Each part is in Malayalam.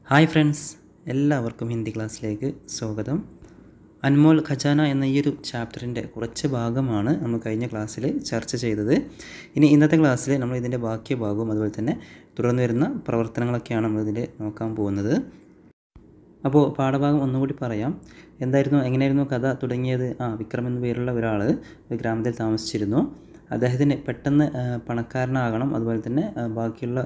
ഹായ് ഫ്രണ്ട്സ്, എല്ലാവർക്കും ഹിന്ദി ക്ലാസ്സിലേക്ക് സ്വാഗതം. അൻമോൾ ഖജാന എന്ന ഈ ഒരു ചാപ്റ്ററിൻ്റെ കുറച്ച് ഭാഗമാണ് നമ്മൾ കഴിഞ്ഞ ക്ലാസ്സിൽ ചർച്ച ചെയ്തത്. ഇനി ഇന്നത്തെ ക്ലാസ്സിൽ നമ്മൾ ഇതിൻ്റെ ബാക്കി ഭാഗവും അതുപോലെ തന്നെ തുടർന്ന് വരുന്ന പ്രവർത്തനങ്ങളൊക്കെയാണ് നമ്മളിതിൽ നോക്കാൻ പോകുന്നത്. അപ്പോൾ പാഠഭാഗം ഒന്നുകൂടി പറയാം. എങ്ങനെയായിരുന്നു കഥ തുടങ്ങിയത്? വിക്രം എന്ന പേരുള്ള ഒരാൾ ഒരു ഗ്രാമത്തിൽ താമസിച്ചിരുന്നു. അദ്ദേഹത്തിന് പെട്ടെന്ന് പണക്കാരനാകണം, അതുപോലെ തന്നെ ബാക്കിയുള്ള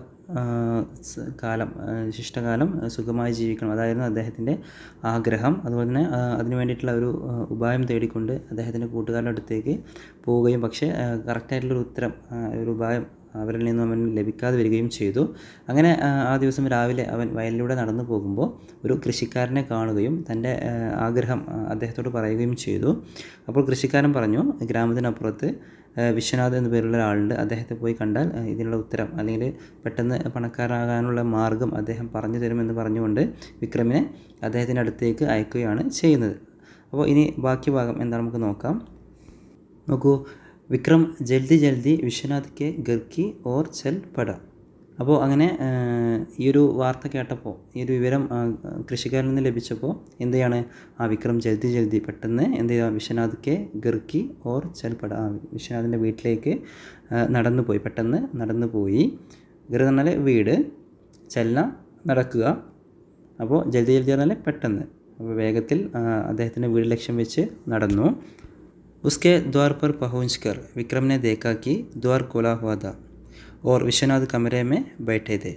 ശിഷ്ടകാലം സുഖമായി ജീവിക്കണം, അതായിരുന്നു അദ്ദേഹത്തിൻ്റെ ആഗ്രഹം. അതുപോലെ തന്നെ അതിന് വേണ്ടിയിട്ടുള്ള ഒരു ഉപായം തേടിക്കൊണ്ട് അദ്ദേഹത്തിൻ്റെ കൂട്ടുകാരുടെ അടുത്തേക്ക് പോവുകയും പക്ഷേ കറക്റ്റായിട്ടുള്ളൊരു ഉത്തരം, ഒരു ഉപായം അവരിൽ നിന്നും അവൻ ലഭിക്കാതെ വരികയും ചെയ്തു. അങ്ങനെ ആ ദിവസം രാവിലെ അവൻ വയലിലൂടെ നടന്നു പോകുമ്പോൾ ഒരു കൃഷിക്കാരനെ കാണുകയും തൻ്റെ ആഗ്രഹം അദ്ദേഹത്തോട് പറയുകയും ചെയ്തു. അപ്പോൾ കൃഷിക്കാരൻ പറഞ്ഞു, ഗ്രാമത്തിനപ്പുറത്ത് വിശ്വനാഥ് എന്ന പേരുള്ള ഒരാളുണ്ട്, അദ്ദേഹത്തെ പോയി കണ്ടാൽ ഇതിനുള്ള ഉത്തരം അല്ലെങ്കിൽ പെട്ടെന്ന് പണക്കാരാകാനുള്ള മാർഗം അദ്ദേഹം പറഞ്ഞു തരുമെന്ന് പറഞ്ഞുകൊണ്ട് വിക്രമിനെ അദ്ദേഹത്തിൻ്റെ അടുത്തേക്ക് അയക്കുകയാണ് ചെയ്യുന്നത്. അപ്പോൾ ഇനി ബാക്കി ഭാഗം എന്താണ് നമുക്ക് നോക്കാം. നോക്കൂ, വിക്രം ജൽദി ജൽദി വിശ്വനാഥ് കെ ഗർക്കി ഓർ ചൽ പട. അപ്പോൾ അങ്ങനെ ഈ ഒരു വാർത്ത കേട്ടപ്പോൾ, ഈ ഒരു വിവരം കൃഷിക്കാരിൽ നിന്ന് ലഭിച്ചപ്പോൾ എന്ത് ചെയ്യാണ്, വിക്രം ജൽദി ജൽദി പെട്ടെന്ന് എന്ത് ചെയ്യുക, വിശ്വനാഥ് കെ ഗർക്കി ഓർ ചൽ പട, വിശ്വനാഥിൻ്റെ വീട്ടിലേക്ക് പെട്ടെന്ന് നടന്നു പോയി. ഗർ എന്ന് പറഞ്ഞാൽ വീട്, ചലന നടക്കുക, അപ്പോൾ ജൽദി ജൽദി പറഞ്ഞാൽ പെട്ടെന്ന്, അപ്പോൾ വേഗത്തിൽ അദ്ദേഹത്തിൻ്റെ വീട് ലക്ഷ്യം വെച്ച് നടന്നു. उसके द्वार पर पहुंचकर विक्रम ने देखा कि द्वार खुला हुआ था और विश्वनाथ कमरे में बैठे थे.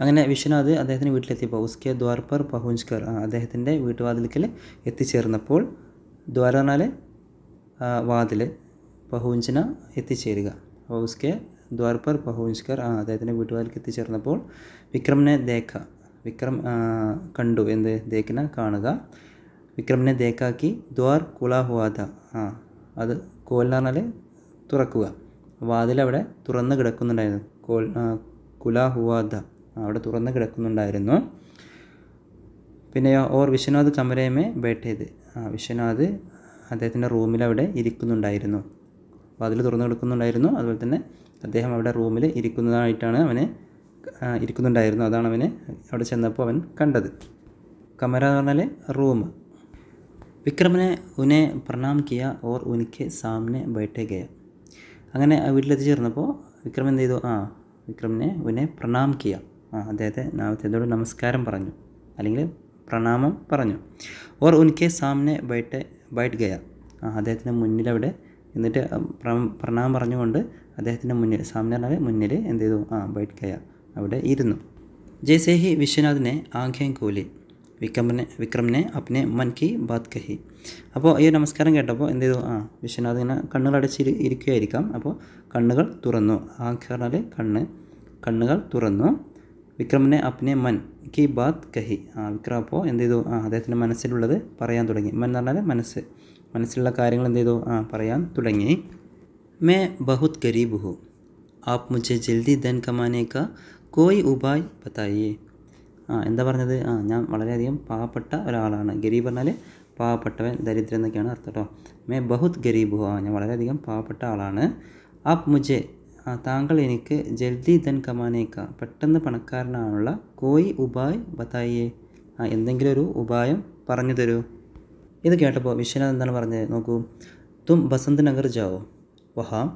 അങ്ങനെ വിശ്വനാഥ് അദ്ദേഹത്തിൻ്റെ വീട്ടിലെത്തിയപ്പോൾ ഉസ്കെ ദ്വാർ പർ പഹുഞ്ച്കർ, അദ്ദേഹത്തിൻ്റെ വീട്ടുവാതിൽക്കൽ എത്തിച്ചേർന്നപ്പോൾ, ദ്വാര പറഞ്ഞാൽ വാതിൽ, പഹുഞ്ചന എത്തിച്ചേരുക, അപ്പോൾ ഉസ്കെ ദ്വാർ പർ പഹുഞ്ച്കർ, അദ്ദേഹത്തിൻ്റെ വീട്ടുവാതിൽക്ക് എത്തിച്ചേർന്നപ്പോൾ വിക്രമിനെ വിക്രം കണ്ടു, എന്ത് ദേഖന കാണുക, വിക്രമിനെ ദേക്കാക്കി ദ്വാർ കുലാ ഹുവാദ, അത് കോൽ എന്ന് പറഞ്ഞാൽ തുറക്കുക, വാതിലവിടെ തുറന്ന് കിടക്കുന്നുണ്ടായിരുന്നു, കുലാ ഹുവാദ അവിടെ തുറന്ന് കിടക്കുന്നുണ്ടായിരുന്നു. പിന്നെയോ ഓർ വിശ്വനാഥ് കമരമേ ബേട്ടേത്, വിശ്വനാഥ് അദ്ദേഹത്തിൻ്റെ റൂമിൽ അവിടെ ഇരിക്കുന്നുണ്ടായിരുന്നു, വാതിൽ തുറന്ന് കിടക്കുന്നുണ്ടായിരുന്നു, അതുപോലെ തന്നെ അദ്ദേഹം അവിടെ റൂമിൽ ഇരിക്കുന്നതായിട്ടാണ് ഇരിക്കുന്നുണ്ടായിരുന്നു, അതാണ് അവന് അവിടെ ചെന്നപ്പോൾ അവൻ കണ്ടത്. കമര എന്ന് പറഞ്ഞാൽ റൂം. വിക്രം ने उन्हें प्रणाम किया और उनके सामने बैठ गया. അങ്ങനെ വീട്ടിലെത്തിച്ചേർന്നപ്പോൾ വിക്രം എന്ത് ചെയ്തു, വിക്രമിനെ ഉന്നെ പ്രണാം കിയ, അദ്ദേഹത്തോട് നമസ്കാരം പറഞ്ഞു അല്ലെങ്കിൽ പ്രണാമം പറഞ്ഞു. ഓർ ഉൻകെ സാമനെ ബൈറ്റ് ഗയ, അദ്ദേഹത്തിൻ്റെ മുന്നിലവിടെ എന്നിട്ട് പ്രണാം പറഞ്ഞുകൊണ്ട് അദ്ദേഹത്തിൻ്റെ മുന്നിൽ, സാമനെ പറഞ്ഞാൽ മുന്നിൽ എന്ത് ചെയ്തു, ബൈറ്റ് ഗയ അവിടെ ഇരുന്നു. ജैसे ही विश्वनाथ ने आँखें खोली വിക്രം ने अपने मन की बात कही. അപ്പോൾ ഈ നമസ്കാരം കേട്ടപ്പോൾ എന്ത് ചെയ്തു, വിശ്വനാഥ് ഇങ്ങനെ കണ്ണുകൾ ഇരിക്കുകയായിരിക്കാം, അപ്പോൾ കണ്ണുകൾ തുറന്നു, പറഞ്ഞാൽ കണ്ണുകൾ തുറന്നു. വിക്രമിനെ അപ്നെ മൻ കി ബാത്ത് കഹി, വിക്രം അപ്പോൾ എന്ത് ചെയ്തു, അദ്ദേഹത്തിൻ്റെ മനസ്സിലുള്ളത് പറയാൻ തുടങ്ങി. മൻ എന്ന് പറഞ്ഞാൽ മനസ്സിലുള്ള കാര്യങ്ങൾ എന്ത് ചെയ്തു, പറയാൻ തുടങ്ങി. मैं बहुत गरीब हूँ, आप मुझे जल्दी धन कमाने का कोई उपाय बताइए. എന്താ പറഞ്ഞത്, ഞാൻ വളരെയധികം പാവപ്പെട്ട ഒരാളാണ്. ഗരീബ് പറഞ്ഞാൽ പാവപ്പെട്ടവൻ, ദരിദ്രൻ എന്നൊക്കെയാണ് അർത്ഥം കേട്ടോ. മേ ബഹുത് ഗരീബ് ഹോ, ഞാൻ വളരെയധികം പാവപ്പെട്ട ആളാണ്. ആപ് മുജെ, താങ്കൾ എനിക്ക് ജൽദി ധൻ കമാനേക്ക, പെട്ടെന്ന് പണക്കാരനാണുള്ള കോയി ഉപായ് ബതായിയേ, എന്തെങ്കിലും ഒരു ഉപായം പറഞ്ഞു തരൂ. ഇത് കേട്ടപ്പോൾ വിശ്വനാഥ് എന്താണ് പറഞ്ഞത് നോക്കൂ. തും ബസന്ത് നഗർ ജാവോ, വഹാം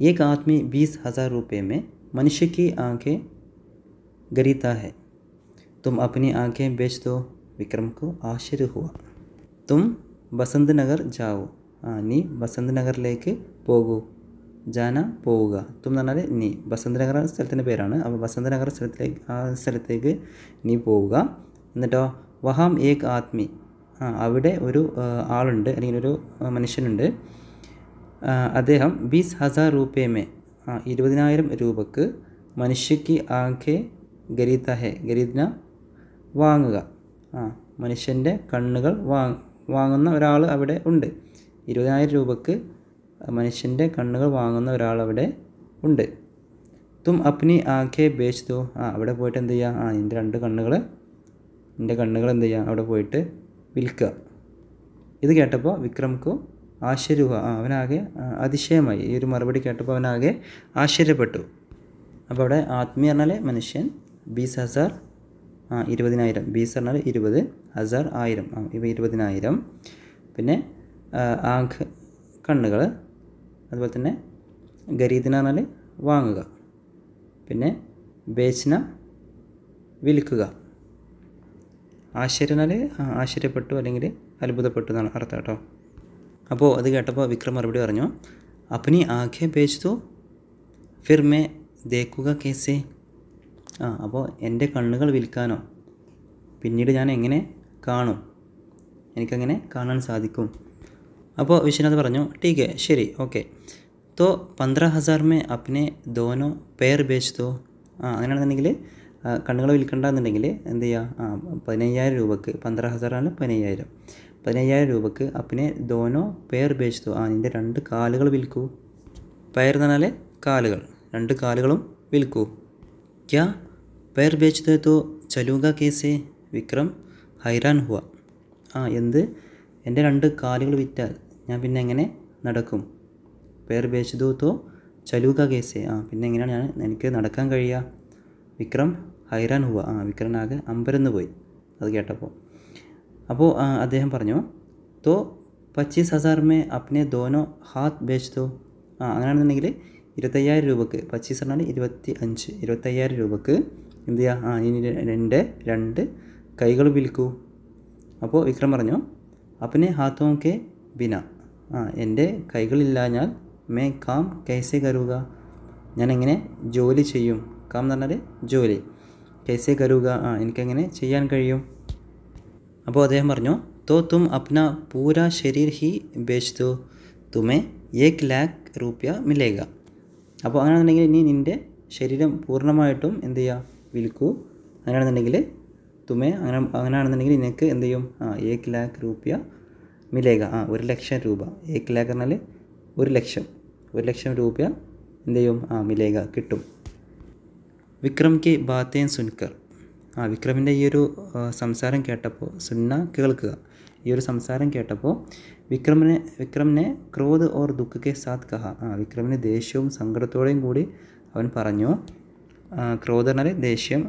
ഏക് ആദ്മി 20,000 रुपये में मनुष्य की आँखें गरीता है, तुम अपनी आँखें बेच दो. विक्रम को आश्चर्य हुआ. तुम बसंत नगर जाओ, നീ ബസന്ത് നഗറിലേക്ക് പോകൂ. ജാന പോവുക, തും എന്ന് പറഞ്ഞാൽ നീ, ബസന്ത് നഗർ സ്ഥലത്തിൻ്റെ പേരാണ്, അപ്പോൾ ബസന്ത് നഗർ സ്ഥലത്തേക്ക് നീ പോവുക. എന്നിട്ടോ വഹാം ഏക് ആദ്മി, അവിടെ ഒരു ആളുണ്ട് അല്ലെങ്കിൽ ഒരു മനുഷ്യനുണ്ട്, അദ്ദേഹം 20,000 रुपये में, 20,000 രൂപക്ക്, മനുഷ്യക്ക് ആഖെ ഗരീത ഹെ, ഗരീദ്ന വാങ്ങുക, മനുഷ്യൻ്റെ കണ്ണുകൾ വാങ്ങുന്ന ഒരാൾ അവിടെ ഉണ്ട്. 20,000 രൂപക്ക് മനുഷ്യൻ്റെ കണ്ണുകൾ വാങ്ങുന്ന ഒരാൾ അവിടെ ഉണ്ട്. തും അപ്നി ആഖെ ബേച്ച് ദോ, അവിടെ പോയിട്ട് എന്ത് ചെയ്യുക, എൻ്റെ കണ്ണുകൾ എന്ത് ചെയ്യുക, അവിടെ പോയിട്ട് വിൽക്കുക. ഇത് കേട്ടപ്പോൾ വിക്രംക്കു ആശ്ചര്യ, അവനാകെ അതിശയമായി. ഈ ഒരു മറുപടി കേട്ടപ്പോൾ അവനാകെ ആശ്ചര്യപ്പെട്ടു. അപ്പോൾ അവിടെ ആത്മീയ പറഞ്ഞാൽ മനുഷ്യൻ, 20,000 20,000. ബീസ് പറഞ്ഞാൽ 20, ഹസാർ 1000. ഇവ 20,000. പിന്നെ ആഖ് കണ്ണുകൾ, അതുപോലെ തന്നെ ഖരീദിന പറഞ്ഞാൽ വാങ്ങുക. പിന്നെ ബേച്ന വിൽക്കുക. ആശ്ചര്യം എന്നാൽ ആശ്ചര്യപ്പെട്ടു അല്ലെങ്കിൽ അത്ഭുതപ്പെട്ടു എന്നാണ് അർത്ഥം കേട്ടോ. അപ്പോൾ അത് കേട്ടപ്പോൾ വിക്രം മറുപടി പറഞ്ഞു, അപ്നി ആഖെ ബേച്ച് ദോ ഫിർ മേ ദേക്കുക കേസേ. അപ്പോൾ എൻ്റെ കണ്ണുകൾ വിൽക്കാനോ, പിന്നീട് ഞാൻ എങ്ങനെ കാണും, എനിക്കങ്ങനെ കാണാൻ സാധിക്കും. അപ്പോൾ വിശ്വനാഥ് പറഞ്ഞു, ടീക്ക് ശരി, ഓക്കെ. തോ 15,000 മേ അപ്നെ ദോനോ പേർ ബേച്ച് ദോ. അങ്ങനെയാണെന്നുണ്ടെങ്കിൽ കണ്ണുകൾ വിൽക്കണ്ടെന്നുണ്ടെങ്കിൽ എന്ത് ചെയ്യുക, 15,000 രൂപക്ക്, 15,000 ആണ് 15,000, 15,000 രൂപക്ക് അപ്നെ ദോനോ പേർ ബേച്ച് ദോ. നിൻ്റെ 2 കാലുകൾ വിൽക്കൂ. പേർ എന്ന് പറഞ്ഞാൽ കാലുകൾ, 2 കാലുകളും വിൽക്കൂ. ക്യാ പേർ ബേച്ച് ദോ തോ ചലൂക കേസേ. വിക്രം ഹൈറാൻ ഹുവ. എന്ത്, എൻ്റെ 2 കാലുകൾ വിറ്റാൽ ഞാൻ പിന്നെ എങ്ങനെ നടക്കും? പേർ ബേച്ച് ദോ തോ ചലൂക കേസേ. പിന്നെ എങ്ങനെയാണ് എനിക്ക് നടക്കാൻ കഴിയുക? വിക്രം ഹൈറാൻ ഹുവ. വിക്രനാകെ അമ്പരന്ന് പോയി അത് കേട്ടപ്പോൾ. അപ്പോൾ അദ്ദേഹം പറഞ്ഞു, തോ 25,000 മേ അപ്നെ ദോനോ ഹാത്ത് ബേച്ച് ദോ. അങ്ങനെയാണെന്നുണ്ടെങ്കിൽ 25,000 രൂപക്ക്, 25 പറഞ്ഞാൽ 25, 25,000 രൂപക്ക് എന്ത് ചെയ്യുക, ഇനി എൻ്റെ 2 കൈകൾ വിൽക്കൂ. അപ്പോൾ വിക്രം പറഞ്ഞു, അപ്നെ ഹാത്തോ കെ ബിന. എൻ്റെ കൈകളില്ലാഞ്ഞാൽ മേ കാം കൈസേ കരുക. ഞാൻ എങ്ങനെ ജോലി ചെയ്യും? കാം എന്ന് പറഞ്ഞാൽ ജോലി, കൈസേ കരുക, എനിക്കെങ്ങനെ ചെയ്യാൻ കഴിയും? അപ്പോൾ അദ്ദേഹം പറഞ്ഞു, തോ തും അപ്ന പൂരാ ശരീർ ഹി ബേച്ച് ദോ, തുമേ 1,00,000 രൂപ മിലേഗ. അപ്പോൾ അങ്ങനെയാണെന്നുണ്ടെങ്കിൽ ഇനി നിൻ്റെ ശരീരം പൂർണ്ണമായിട്ടും എന്ത് ചെയ്യുക, വിൽക്കൂ. അങ്ങനെയാണെന്നുണ്ടെങ്കിൽ അങ്ങനെയാണെന്നുണ്ടെങ്കിൽ നിനക്ക് എന്ത് ചെയ്യും, 1,00,000 രൂപ മിലേഗ. 1,00,000 രൂപ. 1,00,000 പറഞ്ഞാൽ 1,00,000, 1,00,000 രൂപ എന്ത് ചെയ്യും, മിലേഗ കിട്ടും. വിക്രം കി ബാത്തേൻ സുൻകർ. വിക്രമിൻ്റെ ഈ ഒരു സംസാരം കേട്ടപ്പോൾ, സുന്ന കേൾക്കുക, ഈ ഒരു സംസാരം കേട്ടപ്പോൾ വിക്രമിനെ ക്രോധ് ഓർ ദുഃഖ കെ സാത്ത് കഹ. വിക്രമിന് ദേഷ്യവും സങ്കടത്തോടെയും കൂടി അവൻ പറഞ്ഞു. ക്രോധ എന്നാൽ ദേഷ്യം,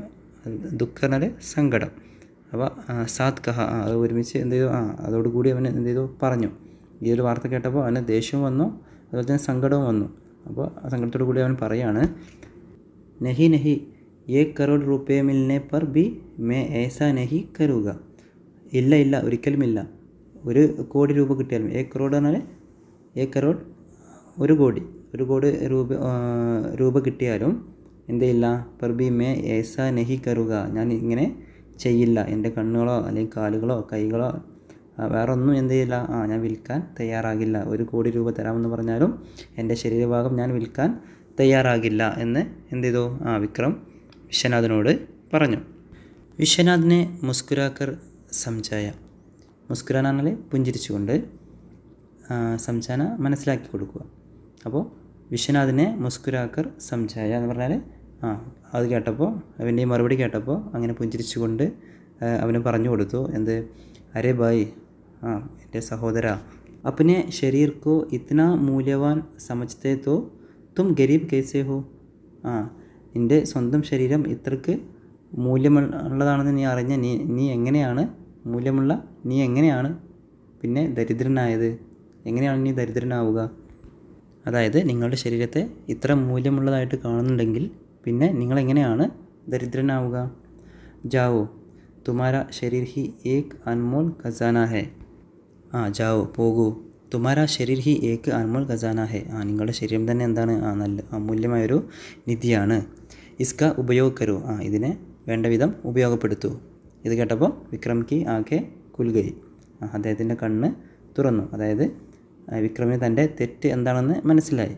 ദുഃഖ എന്നാൽ സങ്കടം. അപ്പോൾ സാത്ത് കഹ, അത് ഒരുമിച്ച് എന്ത് ചെയ്തു, അതോടുകൂടി അവൻ എന്ത് ചെയ്തു പറഞ്ഞു. ഈ ഒരു വാർത്ത കേട്ടപ്പോൾ അവന് ദേഷ്യവും വന്നു, അതുപോലെ തന്നെ സങ്കടവും വന്നു. അപ്പോൾ ആ സങ്കടത്തോടു കൂടി അവൻ പറയാണ്, നഹി നഹി 1 കരോഡ് രൂപ മിൽനെ പർ ബി മേ ഏസാ നഹി കരുക. ഇല്ല, ഒരിക്കലുമില്ല. 1 കോടി രൂപ കിട്ടിയാലും, 1 കരോഡ് പറഞ്ഞാൽ 1 കരോഡ് 1 കോടി, 1 കോടി രൂപ കിട്ടിയാലും എന്ത് ചെയ്യില്ല, പർ ബി മേ ഏസാ നഹി കരുക, ഞാൻ ഇങ്ങനെ ചെയ്യില്ല. എൻ്റെ കണ്ണുകളോ അല്ലെങ്കിൽ കാലുകളോ കൈകളോ വേറെ ഒന്നും എന്ത് ചെയ്യില്ല, ഞാൻ വിൽക്കാൻ തയ്യാറാകില്ല. 1 കോടി രൂപ തരാമെന്ന് പറഞ്ഞാലും എൻ്റെ ശരീരഭാഗം ഞാൻ വിൽക്കാൻ തയ്യാറാകില്ല എന്ന് എന്ത് ചെയ്തു, വിക്രം വിശ്വനാഥിനോട് പറഞ്ഞു. വിശ്വനാഥിനെ മുസ്കുരാക്കർ സംജായ. മുസ്കുരാന എന്നാൽ പുഞ്ചിരിച്ചുകൊണ്ട്, സംജാന മനസ്സിലാക്കി കൊടുക്കുക. അപ്പോൾ വിശ്വനാഥിനെ മുസ്കുരാക്കർ സംജായ എന്ന് പറഞ്ഞാൽ അത് കേട്ടപ്പോൾ, അവൻ്റെ മറുപടി കേട്ടപ്പോൾ അങ്ങനെ പുഞ്ചിരിച്ചുകൊണ്ട് അവന് പറഞ്ഞു കൊടുത്തു, എന്ത്, അരേ ഭായ്, എൻ്റെ സഹോദര, അപ്നെ ശരീർ കോ ഇത്നാ മൂല്യവാൻ സമജ്തേ തോ തും ഗരീബ് കൈസേ ഹോ. നിൻ്റെ സ്വന്തം ശരീരം ഇത്രക്ക് മൂല്യമുള്ളതാണെന്ന് നീ അറിഞ്ഞ നീ എങ്ങനെയാണ് മൂല്യമുള്ള നീ എങ്ങനെയാണ് പിന്നെ ദരിദ്രനായത്? എങ്ങനെയാണ് നീ ദരിദ്രനാവുക? അതായത് നിങ്ങളുടെ ശരീരത്തെ ഇത്ര മൂല്യമുള്ളതായിട്ട് കാണുന്നുണ്ടെങ്കിൽ പിന്നെ നിങ്ങളെങ്ങനെയാണ് ദരിദ്രനാവുക? ജാവോ തുമാര ശരീർ ഹി ഏക് അൻമോൾ ഖസാന ഹെ. ജാവോ പോകൂ, തുമാര ശരീർ ഹി ഏക് അൻമോൾ ഖസാന ഹെ. നിങ്ങളുടെ ശരീരം തന്നെ എന്താണ്, നല്ല അമൂല്യമായൊരു നിധിയാണ്. ഇസ്ക ഉപയോഗ കരൂ. ഇതിനെ വേണ്ട വിധം ഉപയോഗപ്പെടുത്തൂ. ഇത് കേട്ടപ്പോൾ വിക്രം കി ആകെ കുൽഗയി. അദ്ദേഹത്തിൻ്റെ കണ്ണ് തുറന്നു. അതായത് വിക്രമിന് തൻ്റെ തെറ്റ് എന്താണെന്ന് മനസ്സിലായി.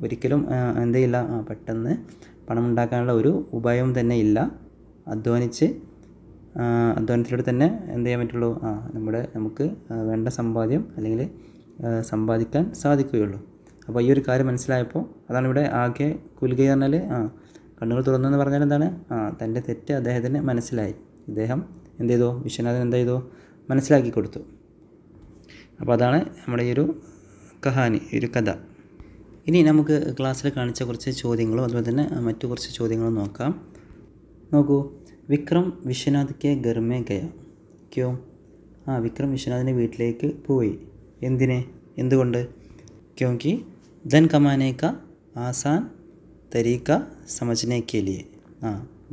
ഒരിക്കലും എന്ത് ചെയ്യില്ല, പെട്ടെന്ന് പണമുണ്ടാക്കാനുള്ള ഒരു ഉപായവും തന്നെ ഇല്ല. അധ്വാനത്തിലൂടെ തന്നെ എന്ത് ചെയ്യാൻ പറ്റുള്ളൂ, നമുക്ക് വേണ്ട സമ്പാദ്യം അല്ലെങ്കിൽ സമ്പാദിക്കാൻ സാധിക്കുകയുള്ളൂ. അപ്പോൾ ഈ ഒരു കാര്യം മനസ്സിലായപ്പോൾ, അതാണ് ഇവിടെ ആകെ കുൽഗയി പറഞ്ഞാൽ, കണ്ണുകൾ തുറന്നു എന്ന് പറഞ്ഞാൽ എന്താണ്, തൻ്റെ തെറ്റ് അദ്ദേഹത്തിന് മനസ്സിലായി. ഇദ്ദേഹം എന്ത് ചെയ്തു, വിശ്വനാഥൻ എന്ത് ചെയ്തു, മനസ്സിലാക്കി കൊടുത്തു. അപ്പോൾ അതാണ് നമ്മുടെ ഈ ഒരു കഹാനി, ഈ ഒരു കഥ. ഇനി നമുക്ക് ക്ലാസ്സിൽ കാണിച്ച കുറച്ച് ചോദ്യങ്ങളും അതുപോലെ തന്നെ മറ്റു കുറച്ച് ചോദ്യങ്ങളും നോക്കാം. നോക്കൂ, വിക്രം വിശ്വനാഥ് കെ ഘർ മേ ഗയ. ക്യോ? വിക്രം വിശ്വനാഥിൻ്റെ വീട്ടിലേക്ക് പോയി. എന്തുകൊണ്ട്? ക്യോങ്കി ധൻ കമാനെ കാ ആസാൻ തരീക്ക സമജ്നെ കെ ലിയെ.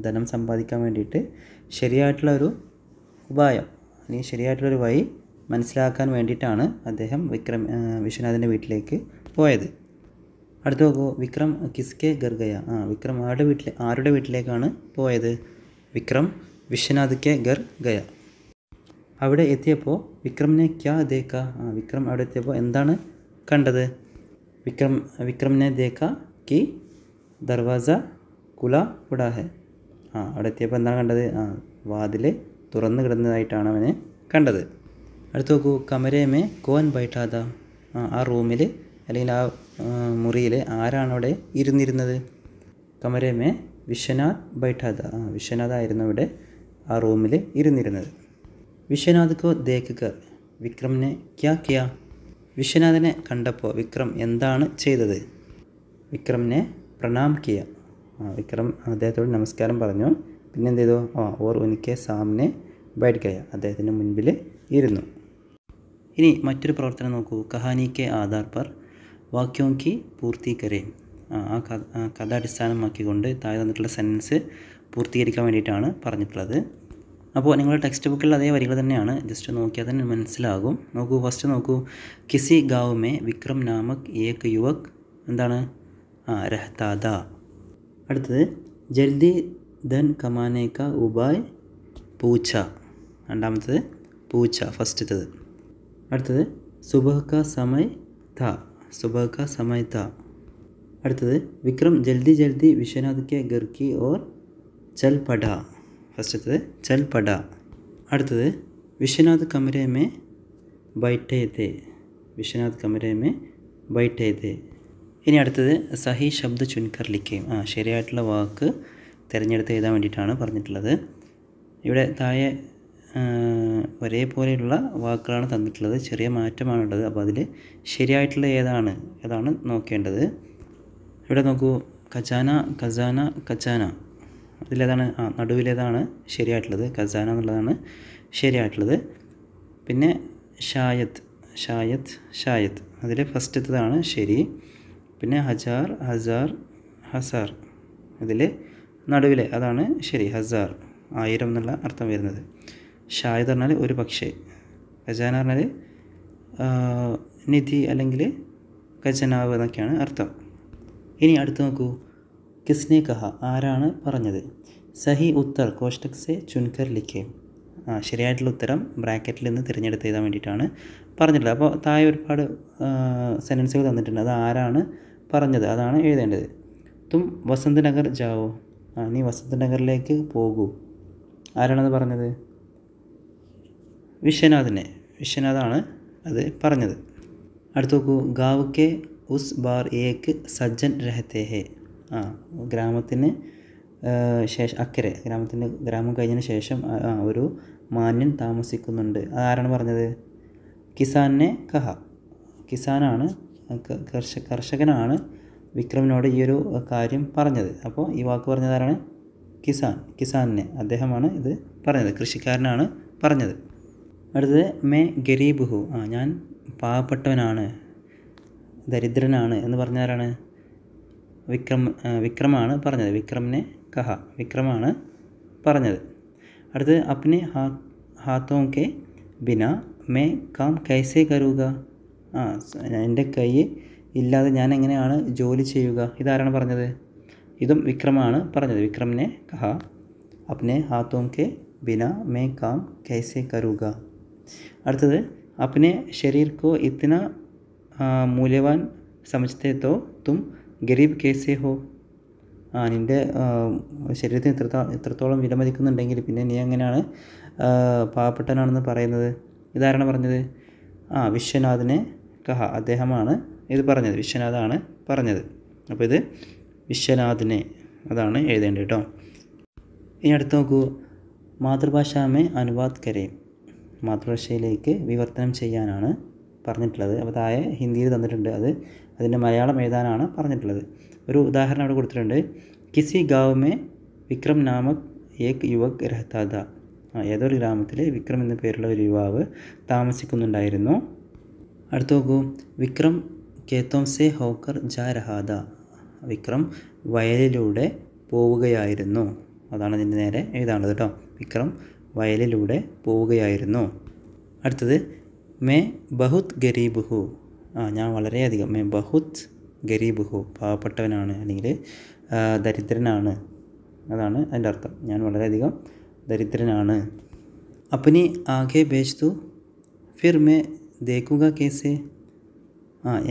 ധനം സമ്പാദിക്കാൻ വേണ്ടിയിട്ട് ശരിയായിട്ടുള്ള ഒരു ഉപായം അല്ലെങ്കിൽ ശരിയായിട്ടുള്ളൊരു വഴി മനസ്സിലാക്കാൻ വേണ്ടിയിട്ടാണ് അദ്ദേഹം വിശ്വനാഥിൻ്റെ വീട്ടിലേക്ക് പോയത്. അടുത്ത നോക്കൂ, വിക്രം കിസ്കെ ഘർ ഗയ. വിക്രം ആരുടെ വീട്ടിലേക്കാണ് പോയത്? വിക്രം വിശ്വനാഥ് കെ ഘർ ഗയ. അവിടെ എത്തിയപ്പോൾ വിക്രമിനെ ക്യാ ദേക്ക. വിക്രം അവിടെ എത്തിയപ്പോൾ എന്താണ് കണ്ടത്? വിക്രമിനെ ദേക്ക കി ദർവാസ കുല പുടാ ഹെ. അവിടെ എത്തിയപ്പോൾ എന്താണ് കണ്ടത്? വാതിൽ തുറന്നു കിടന്നതായിട്ടാണ് അവനെ കണ്ടത്. അടുത്ത് നോക്കൂ, കമരേമേ കോൻ ബൈഠാത. ആ റൂമിൽ അല്ലെങ്കിൽ ആ മുറിയിൽ ആരാണ് അവിടെ ഇരുന്നിരുന്നത്? കമരേമേ വിശ്വനാഥ് ബൈഠാത. വിശ്വനാഥ് ആയിരുന്നു ഇവിടെ ആ റൂമിൽ ഇരുന്നിരുന്നത്. വിശ്വനാഥ് കോ ദേഖ് കർ വിക്രമിനെ ക്യാ കിയ. വിശ്വനാഥിനെ കണ്ടപ്പോൾ വിക്രം എന്താണ് ചെയ്തത്? വിക്രമിനെ പ്രണാം കിയ. വിക്രം അദ്ദേഹത്തോട് നമസ്കാരം പറഞ്ഞു. പിന്നെ എന്ത് ചെയ്തു? ഓർ ഉനിക്കെ സാമനെ ബൈഠ് ഗയ. അദ്ദേഹത്തിൻ്റെ മുൻപിൽ ഇരുന്നു. ഇനി മറ്റൊരു പ്രവർത്തനം നോക്കൂ. കഹാനി കെ ആധാർ പർ വാക്യോം കി പൂർത്തി കരേ. ആ കഥ അടിസ്ഥാനമാക്കിക്കൊണ്ട് താഴെ തന്നിട്ടുള്ള സെൻറ്റൻസ് പൂർത്തീകരിക്കാൻ വേണ്ടിയിട്ടാണ് പറഞ്ഞിട്ടുള്ളത്. അപ്പോൾ നിങ്ങളുടെ ടെക്സ്റ്റ് ബുക്കിൽ അതേ വരികൾ തന്നെയാണ്, ജസ്റ്റ് നോക്കിയാൽ തന്നെ മനസ്സിലാകും. നോക്കൂ, ഫസ്റ്റ് നോക്കൂ. കിസി ഗാവ് മേ വിക്രം നാമക് ഏക് യുവക് എന്താണ് രഹ്താദ. അടുത്തത് ജൽദി ധൻ കമാനെ കാ ഉപായ് പൂച്ച. രണ്ടാമത്തത് പൂച്ച, ഫസ്റ്റത്തത്. അടുത്തത് സുബഹ് കാ സമയ് ഥാ. സുബഹ് കാ സമയ് ഥാ. അടുത്തത് വിക്രം ജൽദി ജൽദി വിശ്വനാഥ് കെ ഘർ की ओर चल पड़ा. ഫസ്റ്റത്തത് ചൽ പട. അടുത്തത് വിശ്വനാഥ് കമരേ മേ ബൈഠേ ഥേ. വിശ്വനാഥ് കമരേ മേ ബൈഠേ ഥേ. ഇനി അടുത്തത് സഹി ശബ്ദ ചുൻകർ ലിഖേം. ശരിയായിട്ടുള്ള വാക്ക് തിരഞ്ഞെടുത്ത് എഴുതാൻ വേണ്ടിയിട്ടാണ് പറഞ്ഞിട്ടുള്ളത്. ഇവിടെ താഴെ ഒരേപോലെയുള്ള വാക്കുകളാണ് തന്നിട്ടുള്ളത്, ചെറിയ മാറ്റമാണുള്ളത്. അപ്പോൾ അതിൽ ശരിയായിട്ടുള്ള ഏതാണ് നോക്കേണ്ടത്. ഇവിടെ നോക്കൂ, ഖജാന ഖസാന ഖജാന. അതിലേതാണ് നടുവിലേതാണ് ശരിയായിട്ടുള്ളത്? ഖജാന എന്നുള്ളതാണ് ശരിയായിട്ടുള്ളത്. പിന്നെ ഷായത്ത് ഷായത്ത് ഷായത്ത്, അതിൽ ഫസ്റ്റത്തതാണ് ശരി. പിന്നെ ഹജാർ ഹസാർ ഹസാർ, ഇതിൽ നടുവിലെ അതാണ് ശരി. ഹസാർ 1000 എന്നുള്ള അർത്ഥം വരുന്നത്. ഷായത്ത് പറഞ്ഞാൽ ഒരു പക്ഷേ. ഖജാന പറഞ്ഞാൽ നിധി അല്ലെങ്കിൽ ഖജനാവ് എന്നൊക്കെയാണ് അർത്ഥം. ഇനി അടുത്ത് നോക്കൂ, കിസ്നെ കഹ ആരാണ് പറഞ്ഞത്? സഹി ഉത്തർ കോഷ്ടക് സെ ചുൻകർ ലിഖേ. ശരിയായിട്ടുള്ള ഉത്തരം ബ്രാക്കറ്റിൽ നിന്ന് തിരഞ്ഞെടുത്ത് എഴുതാൻ വേണ്ടിയിട്ടാണ് പറഞ്ഞിട്ടുള്ളത്. അപ്പോൾ താഴെ ഒരുപാട് സെൻറ്റൻസുകൾ തന്നിട്ടുണ്ട്, അത് ആരാണ് പറഞ്ഞത് അതാണ് എഴുതേണ്ടത്. തും വസന്ത് നഗർ ജാവോ. നീ വസന്ത് നഗറിലേക്ക് പോകൂ. ആരാണത് പറഞ്ഞത്? വിശ്വനാഥാണ് അത് പറഞ്ഞത്. അടുത്ത് നോക്കൂ, ഗാവ് കെ ഉസ് ബാർ ഏക്ക് സജ്ജൻ രഹത്തെ ഹേ. ഗ്രാമത്തിന് ശേഷം അക്കരെ ഗ്രാമം കഴിഞ്ഞതിന് ശേഷം ഒരു മാന്യൻ താമസിക്കുന്നുണ്ട്. അതാരാണ് പറഞ്ഞത്? കിസാനെ കഹ. കിസാനാണ്, കർഷകനാണ് വിക്രമിനോട് ഈ ഒരു കാര്യം പറഞ്ഞത്. അപ്പോൾ ഈ വാക്ക് പറഞ്ഞത് ആരാണ്? കിസാനെ, അദ്ദേഹമാണ് ഇത് പറഞ്ഞത്, കൃഷിക്കാരനാണ് പറഞ്ഞത്. അടുത്തത് മേ ഗരീബ് ഹു. ഞാൻ പാവപ്പെട്ടവനാണ്, ദരിദ്രനാണ് എന്ന് പറഞ്ഞാരാണ്? വിക്രമാണ് പറഞ്ഞത്. വിക്രമിനെ കഹ, വിക്രമാണ് പറഞ്ഞത്. അടുത്തത് അപ്നെ ഹാത്തോं के बिना मैं काम कैसे करूँगा. എൻ്റെ കൈ ഇല്ലാതെ ഞാൻ എങ്ങനെയാണ് ജോലി ചെയ്യുക? ഇതാരാണ് പറഞ്ഞത്? ഇതും വിക്രമാണ് പറഞ്ഞത്. വിക്രമിനെ കഹ അപ്നെ ഹാത്തോं के बिना मैं काम कैसे करूँगा. അടുത്തത് അപ്നെ ശരീർ को इतना മൂല്യവാൻ സമജ്തേ തോ തും ഗരീബ് കേസേ ഹോ. നിൻ്റെ ശരീരത്തിന് ഇത്രത്തോളം വിലമതിക്കുന്നുണ്ടെങ്കിൽ പിന്നെ നീ എങ്ങനെയാണ് പാവപ്പെട്ടവനാണെന്ന് പറയുന്നത്? ഇതാരാണ് പറഞ്ഞത്? വിശ്വനാഥിനെ കഹ, അദ്ദേഹമാണ് ഇത് പറഞ്ഞത്, വിശ്വനാഥാണ് പറഞ്ഞത്. അപ്പോൾ ഇത് വിശ്വനാഥിനെ അതാണ് എഴുതേണ്ടത് കേട്ടോ. ഇനി അടുത്ത് നോക്കൂ, മാതൃഭാഷാമേ അനുവാദ് കരേ. മാതൃഭാഷയിലേക്ക് വിവർത്തനം ചെയ്യാനാണ് പറഞ്ഞിട്ടുള്ളത്. അപ്പോൾ താഴെ ഹിന്ദിയിൽ തന്നിട്ടുണ്ട്, അതിൻ്റെ മലയാളം എഴുതാനാണ് പറഞ്ഞിട്ടുള്ളത്. ഒരു ഉദാഹരണം അവിടെ കൊടുത്തിട്ടുണ്ട്. കിസി ഗാവ് മേ വിക്രം നാമക് ഏക് യുവക് രഹ്താ ഥാ. ഏതൊരു ഗ്രാമത്തിൽ വിക്രം എന്ന പേരുള്ള ഒരു യുവാവ് താമസിക്കുന്നുണ്ടായിരുന്നു. അടുത്ത് നോക്കൂ, വിക്രം കേത്തോം സെ ഹോക്കർ ജാ രഹാ ഥാ. വിക്രം വയലിലൂടെ പോവുകയായിരുന്നു. അതാണ് ഇതിൻ്റെ നേരെ എഴുതാനുള്ളത് കേട്ടോ. വിക്രം വയലിലൂടെ പോവുകയായിരുന്നു. അടുത്തത് മേ ബഹുത് ഗരീബ് ഹു. ഞാൻ വളരെയധികം, മേ ബഹുത് ഗരീബ് ഹു, പാവപ്പെട്ടവനാണ് അല്ലെങ്കിൽ ദരിദ്രനാണ്. അതാണ് അതിൻ്റെ അർത്ഥം. ഞാൻ വളരെയധികം ദരിദ്രനാണ്. അപ്പനി ആകെ ബേച്ച് തു ഫിർ മേ ദേഖുക കേസെ.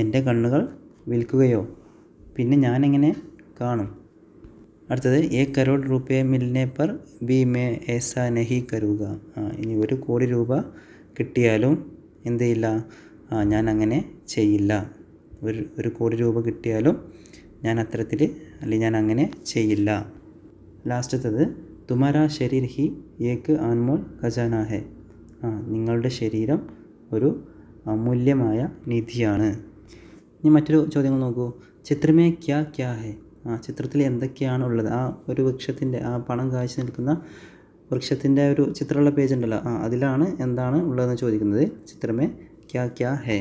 എൻ്റെ കണ്ണുകൾ വിൽക്കുകയോ, പിന്നെ ഞാനെങ്ങനെ കാണും. അടുത്തത് 1 കരോഡ് രൂപയെ മിൽനെ പർ ബി മേ ഏസാ നഹി കരുക. ഇനി 1 കോടി രൂപ കിട്ടിയാലും എന്ത് ചെയ്യില്ല, ഞാൻ അങ്ങനെ ചെയ്യില്ല. ഒരു കോടി രൂപ കിട്ടിയാലും ഞാൻ അത്തരത്തിൽ, അല്ലെങ്കിൽ ഞാൻ അങ്ങനെ ചെയ്യില്ല. ലാസ്റ്റത്തത് തുമാരാ ശരീർ ഹി ഏക് അൻമോൾ ഖജാന ഹെ. നിങ്ങളുടെ ശരീരം ഒരു അമൂല്യമായ നിധിയാണ്. ഇനി മറ്റൊരു ചോദ്യങ്ങൾ നോക്കൂ. ചിത്രമേ ക്യാ ക്യാ ഹെ. ചിത്രത്തിൽ എന്തൊക്കെയാണ് ഉള്ളത്? ഒരു വൃക്ഷത്തിൻ്റെ, പണം കാഴ്ച നിൽക്കുന്ന വൃക്ഷത്തിൻ്റെ ഒരു ചിത്രമുള്ള പേജ് ഉണ്ടല്ലോ, അതിലാണ് എന്താണ് ഉള്ളതെന്ന് ചോദിക്കുന്നത്. ചിത്രമേ ക്യാ ക്യാ ഹെ.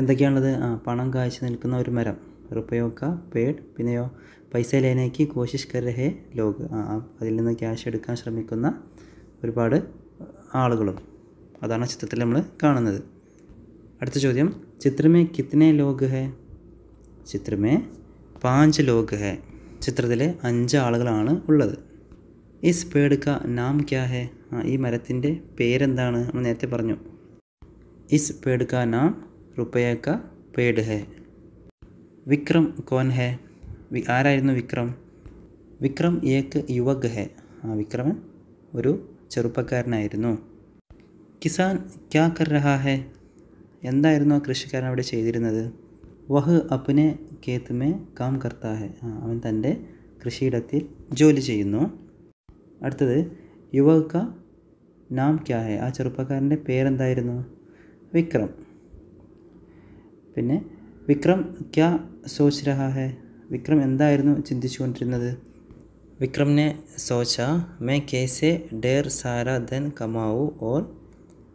എന്തൊക്കെയാണുള്ളത്? പണം കാഴ്ച നിൽക്കുന്ന ഒരു മരം, റുപ്പയോ കാ പേഡ്, പിന്നെയോ പൈസ ലേനേക്ക് കോശിഷ് കർ രഹേ ലോഗ്. അതിൽ നിന്ന് ക്യാഷ് എടുക്കാൻ ശ്രമിക്കുന്ന ഒരുപാട് ആളുകളും. അതാണ് ചിത്രത്തിൽ നമ്മൾ കാണുന്നത്. അടുത്ത ചോദ്യം, ചിത്രമേ കിത്തനെ ലോഗ് ഹെ. ചിത്രമേ 5 ലോഗ് ഹെ. ചിത്രത്തിൽ 5 ആളുകളാണ് ഉള്ളത്. ഇസ് പേഡ് കാ നാം ക്യാ ഹെ. ഈ മരത്തിൻ്റെ പേരെന്താണ്? നമ്മൾ നേരത്തെ പറഞ്ഞു. ഇസ് പേഡ് കാ നാം റുപ്പയ കാ പേഡ് ഹെ. വിക്രം കോൻ ഹെ. ആരായിരുന്നു വിക്രം? വിക്രം ഏക് യുവക് ഹെ. വിക്രമൻ ഒരു ചെറുപ്പക്കാരനായിരുന്നു. കിസാൻ ക്യാ കർ രഹാ ഹെ. എന്തായിരുന്നു ആ കൃഷിക്കാരൻ അവിടെ ചെയ്തിരുന്നത്? വഹ് അപ്നെ കേത്ത് മേ കാം കർത്താ ഹെ. അവൻ തൻ്റെ കൃഷിയിടത്തിൽ ജോലി ചെയ്യുന്നു. അടുത്തത് യുവക് കാ നാം ക്യാ ഹെ. ആ ചെറുപ്പക്കാരൻ്റെ പേരെന്തായിരുന്നു? വിക്രം. പിന്നെ വിക്രം ക്യാ സോച്ച് രഹാ ഹെ. വിക്രം എന്തായിരുന്നു ചിന്തിച്ചു കൊണ്ടിരുന്നത്? വിക്രമിനെ സോച്ച may കേസെ dare സാരാ Dhan കമാവൂ or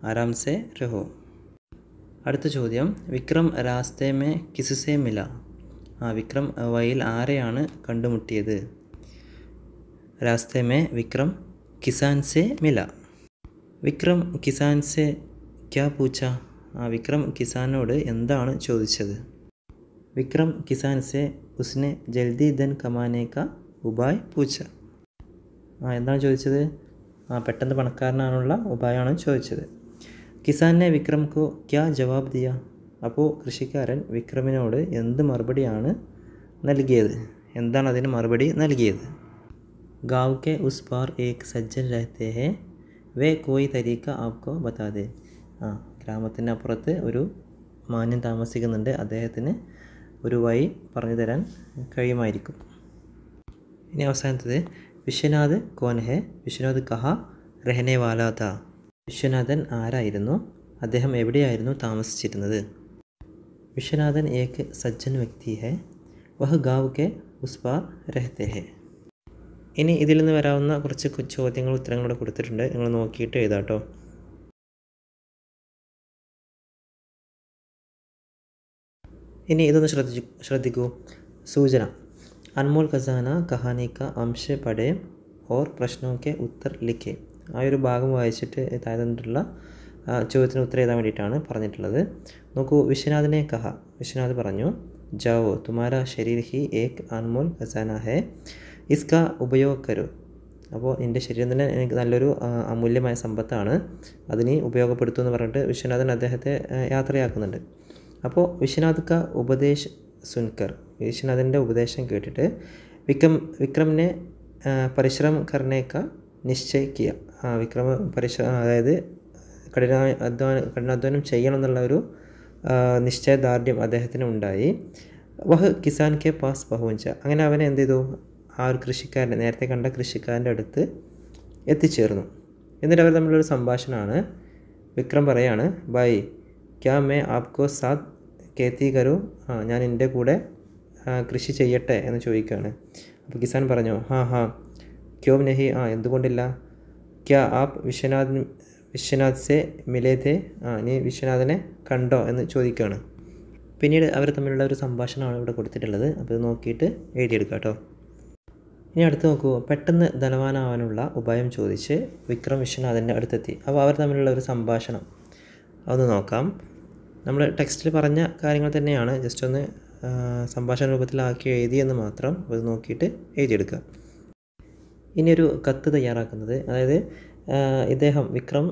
Aram സെ രഹോ. അടുത്ത ചോദ്യം, വിക്രം രാസ്തേ മേ കിസ്സെ മില. വിക്രം വഴിയിൽ ആരെയാണ് കണ്ടുമുട്ടിയത്? രാസ്തേ മേ വിക്രം കിസാൻ സെ മില. വിക്രം കിസാൻ സെ ക്യാ പൂച്ച. വിക്രം കിസാനോട് എന്താണ് ചോദിച്ചത്? വിക്രം കിസാൻ സെ ഉസ്നെ ജൽദി ധൻ കമാനെ കാ ഉപായ് പൂച്ച. എന്താണ് ചോദിച്ചത്? പെട്ടെന്ന് പണക്കാരനാണുള്ള ഉപായമാണ് ചോദിച്ചത്. കിസാനെ വിക്രം കോ ക്യാ ജവാബ് ദിയ. അപ്പോൾ കൃഷിക്കാരൻ വിക്രമിനോട് എന്ത് മറുപടിയാണ് നൽകിയത്? എന്താണ് അതിന് മറുപടി നൽകിയത്? ഗാവ് കെ ഉസ് പാർ ഏക് സജ്ജൻ രഹത്തെ ഹെ, വേ കോയി തരീക്ക ആപ്കോ ബതാ ദേ. ഗ്രാമത്തിൻ്റെ അപ്പുറത്ത് ഒരു മാന്യൻ താമസിക്കുന്നുണ്ട്, അദ്ദേഹത്തിന് ഒരു വഴി പറഞ്ഞു തരാൻ കഴിയുമായിരിക്കും. ഇനി അവസാനത്തത്, വിശ്വനാഥ് കോൻ ഹെ. വിശ്വനാഥ് കഹാ രഹനെ വാലാ ഥാ. വിശ്വനാഥൻ ആരായിരുന്നു? അദ്ദേഹം എവിടെയായിരുന്നു താമസിച്ചിരുന്നത്? വിശ്വനാഥൻ ഏക് സജ്ജൻ വ്യക്തി ഹെ, വഹ് ഗാവ് കെ ഉസ് പാർ രഹത്തെ ഹെ. ഇനി ഇതിൽ നിന്ന് വരാവുന്ന കുറച്ച് ചോദ്യങ്ങളും ഉത്തരങ്ങളും കൂടെ കൊടുത്തിട്ടുണ്ട്, നിങ്ങൾ നോക്കിയിട്ട് എഴുതാട്ടോ. ഇനി ഇതൊന്ന് ശ്രദ്ധിക്കൂ. സൂചന, അൻമോൾ ഖസാന കഹാനി കാ അംശ പഠേ ഓർ പ്രശ്നോ കെ ഉത്തർ ലിഖേ. ഒരു ഭാഗം വായിച്ചിട്ട് താഴെയുള്ള ചോദ്യത്തിന് ഉത്തരം എഴുതാൻ വേണ്ടിയിട്ടാണ് പറഞ്ഞിട്ടുള്ളത്. നോക്കൂ, വിശ്വനാഥിനെ കഹ. വിശ്വനാഥ് പറഞ്ഞു, ജാവോ തുമാരാ ശരീർ ഹി ഏക് അൻമോൾ ഖസാന ഹെ, ഇസ്കാ ഉപയോഗ കരോ. അപ്പോൾ എൻ്റെ ശരീരം തന്നെ എനിക്ക് നല്ലൊരു അമൂല്യമായ സമ്പത്താണ്, അതിനെ ഉപയോഗപ്പെടുത്തും എന്ന് പറഞ്ഞിട്ട് വിശ്വനാഥൻ അദ്ദേഹത്തെ യാത്രയാക്കുന്നുണ്ട്. അപ്പോൾ വിശ്വനാഥ് കാ ഉപദേശ് സുൻകർ. വിശ്വനാഥൻ്റെ ഉപദേശം കേട്ടിട്ട് വിക്രമിനെ പരിശ്രമം കർണേക്ക നിശ്ചയ കിയ. വിക്രമ അതായത് കഠിനാധ്വാനം ചെയ്യണം എന്നുള്ള ഒരു നിശ്ചയദാർഢ്യം അദ്ദേഹത്തിന് ഉണ്ടായി. വഹ് കിസാൻ കെ പാസ് പഹുഞ്ച. അങ്ങനെ അവനെ എന്ത് ചെയ്തു? ആ ഒരു കൃഷിക്കാരൻ്റെ, നേരത്തെ കണ്ട കൃഷിക്കാരൻ്റെ അടുത്ത് എത്തിച്ചേർന്നു. എന്നിട്ട് അവർ തമ്മിലൊരു സംഭാഷണമാണ്. വിക്രം പറയാണ്, ഭായ് ക്യാ മേ ആപ്കോ സാത്ത് കേത്തി കരൂ. ഞാൻ എൻ്റെ കൂടെ കൃഷി ചെയ്യട്ടെ എന്ന് ചോദിക്കുകയാണ്. അപ്പോൾ കിസാൻ പറഞ്ഞു, ഹാ ക്യോ നഹി എന്തുകൊണ്ടില്ല, ക്യാ ആപ്പ് വിശ്വനാഥ് സെ മിലേ ഥേ നീ വിശ്വനാഥനെ കണ്ടോ എന്ന് ചോദിക്കുകയാണ്. പിന്നീട് അവർ തമ്മിലുള്ള ഒരു സംഭാഷണമാണ് ഇവിടെ കൊടുത്തിട്ടുള്ളത്. അപ്പോൾ ഇത് നോക്കിയിട്ട് എഴുതിയെടുക്കുക കേട്ടോ. ഇനി അടുത്ത് നോക്കൂ, പെട്ടെന്ന് ധനവാനാവാനുള്ള ഉപായം ചോദിച്ച് വിക്രം വിശ്വനാഥൻ്റെ അടുത്തെത്തി. അപ്പോൾ അവർ തമ്മിലുള്ള ഒരു സംഭാഷണം അതൊന്ന് നോക്കാം. നമ്മൾ ടെക്സ്റ്റിൽ പറഞ്ഞ കാര്യങ്ങൾ തന്നെയാണ്, ജസ്റ്റ് ഒന്ന് സംഭാഷണ രൂപത്തിലാക്കി എഴുതിയെന്ന് മാത്രം. അത് നോക്കിയിട്ട് എഴുതിയെടുക്കുക. ഇനിയൊരു കത്ത് തയ്യാറാക്കുന്നത്, അതായത് ഇദ്ദേഹം വിക്രം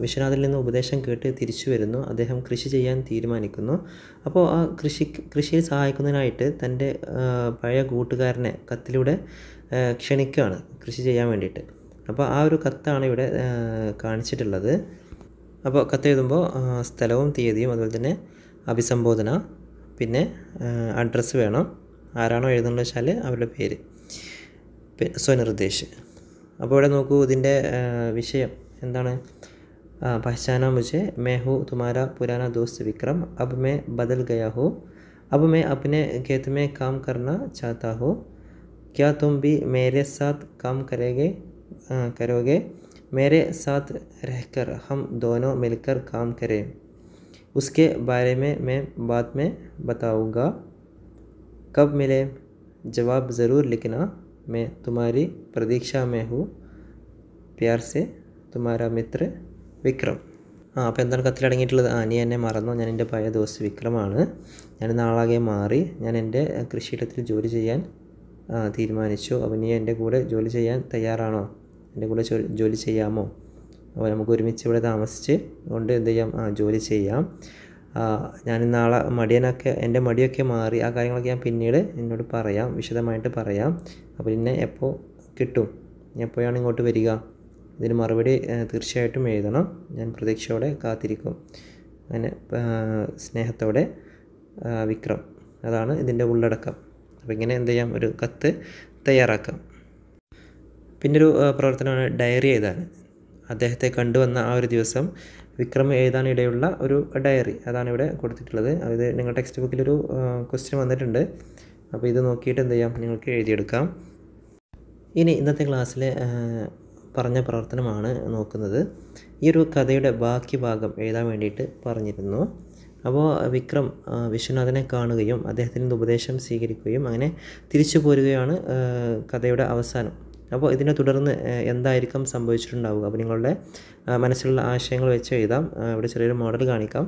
വിശ്വനാഥിൽ നിന്ന് ഉപദേശം കേട്ട് തിരിച്ചു വരുന്നു. അദ്ദേഹം കൃഷി ചെയ്യാൻ തീരുമാനിക്കുന്നു. അപ്പോൾ ആ കൃഷിയിൽ സഹായിക്കുന്നതിനായിട്ട് തൻ്റെ പഴയ കൂട്ടുകാരനെ കത്തിലൂടെ ക്ഷണിക്കുകയാണ് കൃഷി ചെയ്യാൻ വേണ്ടിയിട്ട്. അപ്പോൾ ആ ഒരു കത്താണ് ഇവിടെ കാണിച്ചിട്ടുള്ളത്. അപ്പോൾ കത്ത് എഴുതുമ്പോൾ സ്ഥലവും തീയതിയും അതുപോലെ തന്നെ അഭിസംബോധന, പിന്നെ അഡ്രസ്സ് വേണം, ആരാണോ എഴുതുന്നത് വെച്ചാൽ അവരുടെ പേര്, സ്വനിർദ്ദേശ്. അപ്പോൾ ഇവിടെ നോക്കൂ, ഇതിൻ്റെ വിഷയം എന്താണ്? പഹ്ചാന മുझे मैं हूँ तुम्हारा पुराना दोस्त विक्रम, अब मैं बदल गया हूँ, अब मैं अपने खेत में काम करना चाहता हूँ, क्या तुम भी मेरे साथ काम करोगे? मेरे साथ रहकर हम दोनों मिलकर काम करें, उसके बारे में मैं बाद में बताऊँगा, कब मिले? जवाब ज़रूर लिखना, मैं तुम्हारी प्रतीक्षा में हूँ, प्यार से तुम्हारा मित्र വിക്രം. അപ്പോൾ എന്താണ് കത്തിലടങ്ങിയിട്ടുള്ളത്? നീ എന്നെ മറന്നോ, ഞാൻ എൻ്റെ പഴയ ദോസ്ത് വിക്രമാണ്, ഞാൻ നാളാകെ മാറി, ഞാൻ എൻ്റെ കൃഷിയിടത്തിൽ ജോലി ചെയ്യാൻ തീരുമാനിച്ചു. അപ്പോൾ നീ എൻ്റെ കൂടെ ജോലി ചെയ്യാൻ തയ്യാറാണോ? എൻ്റെ കൂടെ ജോലി ചെയ്യാമോ? അപ്പോൾ നമുക്ക് ഒരുമിച്ച് ഇവിടെ താമസിച്ച് കൊണ്ട് എന്ത് ചെയ്യാം? ജോലി ചെയ്യാം. ഞാൻ നാളെ എൻ്റെ മടിയൊക്കെ മാറി, ആ കാര്യങ്ങളൊക്കെ ഞാൻ പിന്നീട് എന്നോട് പറയാം, വിശദമായിട്ട് പറയാം. അപ്പോൾ എന്നെ എപ്പോൾ കിട്ടും, എപ്പോഴാണ് ഇങ്ങോട്ട് വരിക? ഇതിന് മറുപടി തീർച്ചയായിട്ടും എഴുതണം, ഞാൻ പ്രതീക്ഷയോടെ കാത്തിരിക്കും. അങ്ങനെ സ്നേഹത്തോടെ വിക്രം, അതാണ് ഇതിൻ്റെ ഉള്ളടക്കം. അപ്പോൾ ഇങ്ങനെ എന്ത് ചെയ്യാം? ഒരു കത്ത് തയ്യാറാക്കാം. പിന്നൊരു പ്രവർത്തനമാണ് ഡയറി എഴുതാൻ. അദ്ദേഹത്തെ കണ്ടുവന്ന ആ ഒരു ദിവസം വിക്രം എഴുതാനിടയുള്ള ഒരു ഡയറി, അതാണ് ഇവിടെ കൊടുത്തിട്ടുള്ളത്. അത് നിങ്ങളുടെ ടെക്സ്റ്റ് ബുക്കിലൊരു ക്വസ്റ്റ്യൻ വന്നിട്ടുണ്ട്. അപ്പോൾ ഇത് നോക്കിയിട്ട് എന്ത് ചെയ്യാം? നിങ്ങൾക്ക് എഴുതിയെടുക്കാം. ഇനി ഇന്നത്തെ ക്ലാസ്സിൽ പറഞ്ഞ പ്രവർത്തനമാണ് നോക്കുന്നത്. ഈ ഒരു കഥയുടെ ബാക്കി ഭാഗം എഴുതാൻ വേണ്ടിയിട്ട് പറഞ്ഞിരുന്നു. അപ്പോൾ വിക്രം വിശ്വനാഥനെ കാണുകയും അദ്ദേഹത്തിൽ നിന്ന് ഉപദേശം സ്വീകരിക്കുകയും അങ്ങനെ തിരിച്ചു പോരുകയാണ് കഥയുടെ അവസാനം. അപ്പോൾ ഇതിനെ തുടർന്ന് എന്തായിരിക്കും സംഭവിച്ചിട്ടുണ്ടാവുക? അപ്പോൾ നിങ്ങളുടെ മനസ്സിലുള്ള ആശയങ്ങൾ വെച്ച് എഴുതാം. ഇവിടെ ചെറിയൊരു മോഡൽ കാണിക്കാം.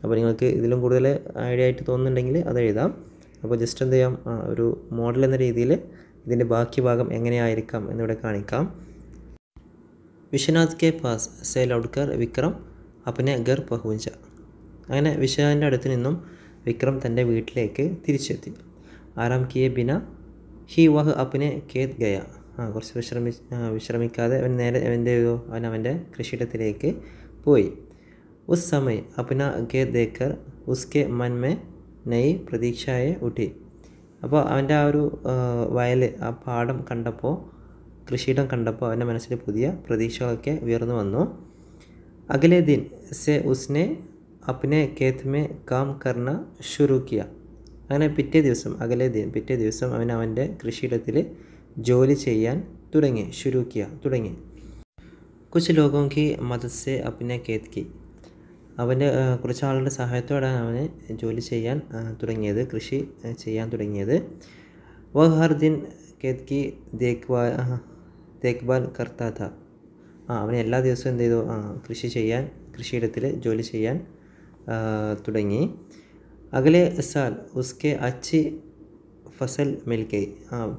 അപ്പോൾ നിങ്ങൾക്ക് ഇതിലും കൂടുതൽ ഐഡിയ ആയിട്ട് തോന്നുന്നുണ്ടെങ്കിൽ അത് എഴുതാം. അപ്പോൾ ജസ്റ്റ് എന്ത് ചെയ്യാം? ഒരു മോഡൽ എന്ന രീതിയിൽ ഇതിൻ്റെ ബാക്കി ഭാഗം എങ്ങനെയായിരിക്കാം എന്നിവിടെ കാണിക്കാം. വിശ്വനാഥ് കെ പാസ് സെ ലൗഡ്കർ വിക്രം അപ്പനെ ഗർ പഹുഞ്ച. അങ്ങനെ വിശ്വനാഥിൻ്റെ അടുത്ത് നിന്നും വിക്രം തൻ്റെ വീട്ടിലേക്ക് തിരിച്ചെത്തി. ആരാം കിയെ ബിന ഹി വഹ് അപ്പനെ കേത് ഗയ. കുറച്ച് വിശ്രമിക്കാതെ അവൻ നേരെ അവൻ്റെ കൃഷിയിടത്തിലേക്ക് പോയി. ഉസ് സമയ അപ്പന ഗേ ദേക്കർ ഉസ്കെ മൻ മേ നയി പ്രതീക്ഷയെ ഉഠി. അപ്പോൾ അവൻ്റെ ആ ഒരു വയൽ, ആ പാടം കണ്ടപ്പോൾ, കൃഷിയിടം കണ്ടപ്പോൾ അവൻ്റെ മനസ്സിൽ പുതിയ പ്രതീക്ഷകളൊക്കെ ഉയർന്നു വന്നു. അഗലെ ദിൻ സെ ഉസ്നെ അപ്നെ കേത്ത് മേ കാം കർണ ശുരു കിയ. അങ്ങനെ പിറ്റേ ദിവസം അവൻ അവൻ്റെ കൃഷിയിടത്തിൽ ജോലി ചെയ്യാൻ തുടങ്ങി. ശുരു കിയ, തുടങ്ങി. കുച്ച് ലോഗോं की मदद से अपने खेत की. അവൻ്റെ കുറച്ച് ആളുകളുടെ സഹായത്തോടെയാണ് അവന് ജോലി ചെയ്യാൻ തുടങ്ങിയത്, കൃഷി ചെയ്യാൻ തുടങ്ങിയത്. വഹ് ഹർ ദിൻ खेत की देखभाल करता था. അവൻ എല്ലാ ദിവസവും എന്ത് ചെയ്തു? കൃഷിയിടത്തിൽ ജോലി ചെയ്യാൻ തുടങ്ങി. അഗലെ സാൽ ഉസ്കെ അച്ചി ഫസൽ മിൽ ഗയി.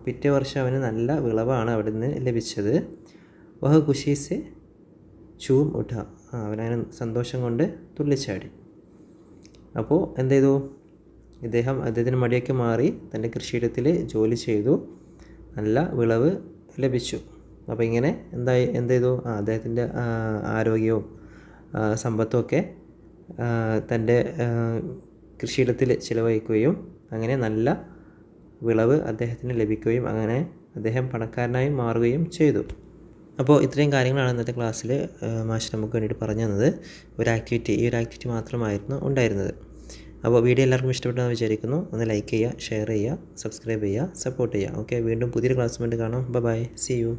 പിറ്റേ വർഷം അവന് നല്ല വിളവാണ് അവിടെ നിന്ന് ലഭിച്ചത്. വഹ് ഖുഷി സെ ചൂം ഉഠ. അവനങ്ങനെ സന്തോഷം കൊണ്ട് തുള്ളിച്ചാടി. അപ്പോൾ എന്ത് ചെയ്തു? അദ്ദേഹത്തിന് മടിയൊക്കെ മാറി തൻ്റെ കൃഷിയിടത്തിൽ ജോലി ചെയ്തു, നല്ല വിളവ് ലഭിച്ചു. അപ്പോൾ ഇങ്ങനെ എന്ത് ചെയ്തു? അദ്ദേഹത്തിൻ്റെ ആരോഗ്യവും സമ്പത്തും ഒക്കെ തൻ്റെ കൃഷിയിടത്തിൽ ചിലവഴിക്കുകയും അങ്ങനെ നല്ല വിളവ് അദ്ദേഹത്തിന് ലഭിക്കുകയും അങ്ങനെ അദ്ദേഹം പണക്കാരനായി മാറുകയും ചെയ്തു. അപ്പോൾ ഇത്രയും കാര്യങ്ങളാണ് ഇന്നത്തെ ക്ലാസ്സിൽ മാഷ് നമുക്ക് വേണ്ടിയിട്ട് പറഞ്ഞു തന്നത്. ഈ ഒരു ആക്ടിവിറ്റി മാത്രമായിരുന്നു ഉണ്ടായിരുന്നത്. അപ്പോൾ വീഡിയോ എല്ലാവർക്കും ഇഷ്ടപ്പെട്ടെന്ന് വിചാരിക്കുന്നു. ഒന്ന് ലൈക്ക് ചെയ്യുക, ഷെയർ ചെയ്യുക, സബ്സ്ക്രൈബ് ചെയ്യുക, സപ്പോർട്ട് ചെയ്യുക. ഓക്കെ, വീണ്ടും പുതിയൊരു ക്ലാസ് വേണ്ടി കാണാം. Bye, see U.